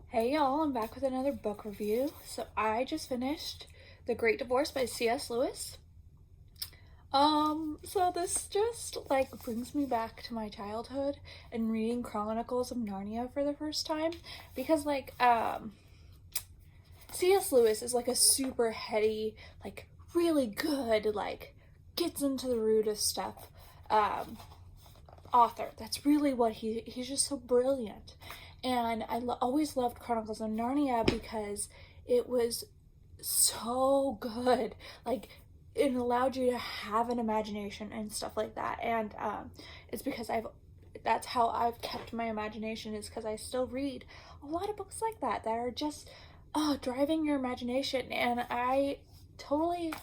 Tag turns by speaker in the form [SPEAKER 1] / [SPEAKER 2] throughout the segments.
[SPEAKER 1] Hey y'all, I'm back with another book review. So I just finished The Great Divorce by C.S. Lewis. So this just like brings me back to my childhood and reading Chronicles of Narnia for the first time because C.S. Lewis is like a super heady, like really good, like gets into the root of stuff um author. That's really what he's just so brilliant. And always loved Chronicles of Narnia because it was so good. Like it allowed you to have an imagination and stuff like that. And it's because that's how I've kept my imagination, is because I still read a lot of books like that are just driving your imagination. And I totally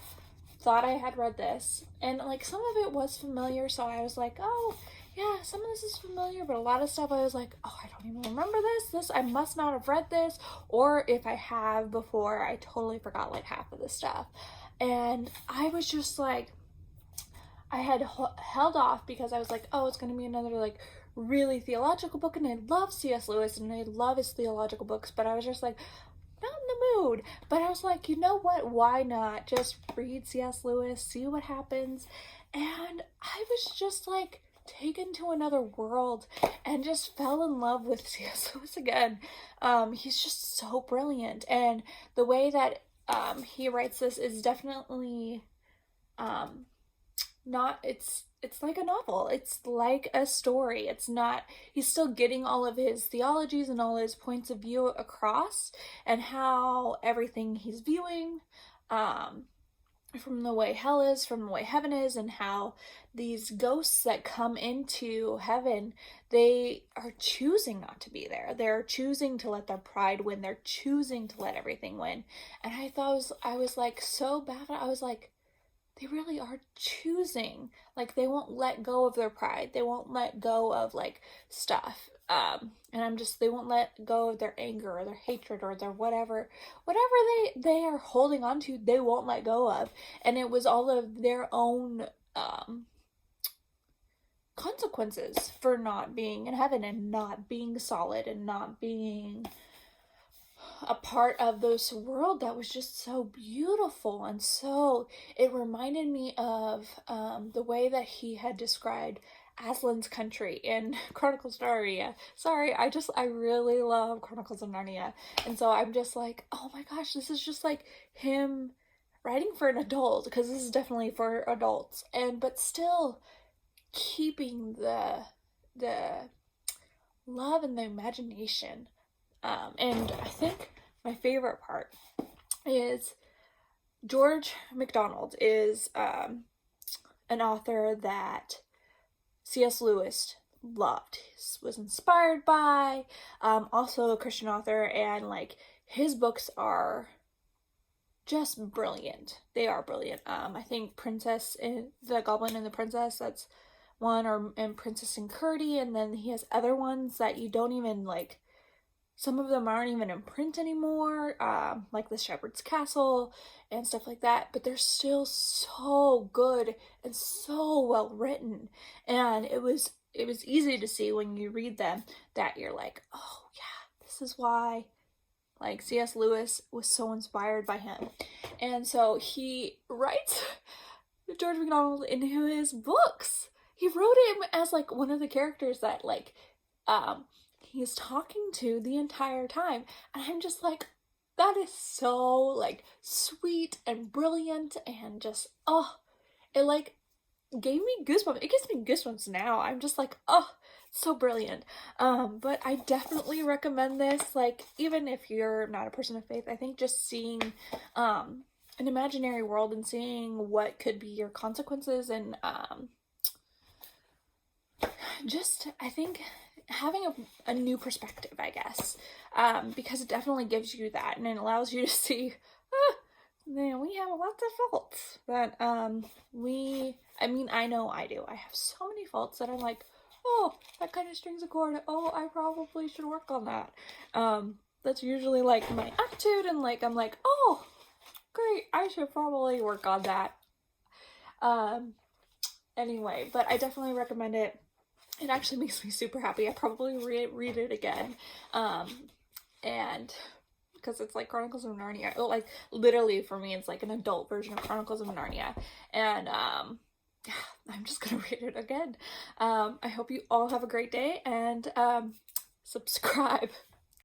[SPEAKER 1] thought I had read this, and like some of it was familiar, so I was like, oh yeah, some of this is familiar, but a lot of stuff I was like, oh, I don't even remember this I must not have read this, or if I have before, I totally forgot like half of the stuff. And I was just like, I had held off because I was like, oh, it's going to be another like really theological book, and I love C.S. Lewis and I love his theological books, but I was just like, not in the mood. But I was like, you know what? Why not just read C.S. Lewis, see what happens? And I was just like taken to another world and just fell in love with C.S. Lewis again. He's just so brilliant, and the way that he writes this is definitely um, not it's like a novel, it's like a story. It's not, he's still getting all of his theologies and all his points of view across, and how everything he's viewing um from the way hell is, from the way heaven is, and how these ghosts that come into heaven, they are choosing not to be there. They're choosing to let their pride win. They're choosing to let everything win. And I was like so baffled. I was like, they really are choosing. Like they won't let go of their pride, they won't let go of like stuff, and I'm just, they won't let go of their anger or their hatred or their whatever they are holding on to, they won't let go of. And it was all of their own consequences for not being in heaven and not being solid and not being a part of this world that was just so beautiful. And so it reminded me of the way that he had described Aslan's country in Chronicles of Narnia. Sorry, I really love Chronicles of Narnia. And so I'm just like, oh my gosh, this is just like him writing for an adult, because this is definitely for adults, and but still keeping the love and the imagination. And I think my favorite part is George MacDonald is an author that C.S. Lewis loved, was inspired by, also a Christian author, and like his books are just brilliant. They are brilliant. I think Princess and the Goblin and the Princess, that's one, or and Princess and Curdie, and then he has other ones that you don't even like, some of them aren't even in print anymore, like The Shepherd's Castle and stuff like that, but they're still so good and so well written. And it was easy to see when you read them that you're like, oh yeah, this is why like C.S. Lewis was so inspired by him. And so he writes George MacDonald into his books. He wrote him as like one of the characters that like he's talking to the entire time. And I'm just like, that is so like sweet and brilliant, and just it like gave me goosebumps. It gives me goosebumps now. I'm just like, oh, so brilliant. But I definitely recommend this. Like, even if you're not a person of faith, I think just seeing an imaginary world and seeing what could be your consequences, and just, I think having a new perspective, I guess, because it definitely gives you that, and it allows you to see, man, we have lots of faults that I mean, I know I do. I have so many faults that I'm like, oh, that kind of strings a chord. Oh, I probably should work on that. That's usually like my attitude, and like I'm like, oh, great, I should probably work on that. Um, anyway, but I definitely recommend it. It actually makes me super happy. I probably read it again. and because it's like Chronicles of Narnia. Like literally for me, it's like an adult version of Chronicles of Narnia, and I'm just gonna read it again. I hope you all have a great day, and subscribe.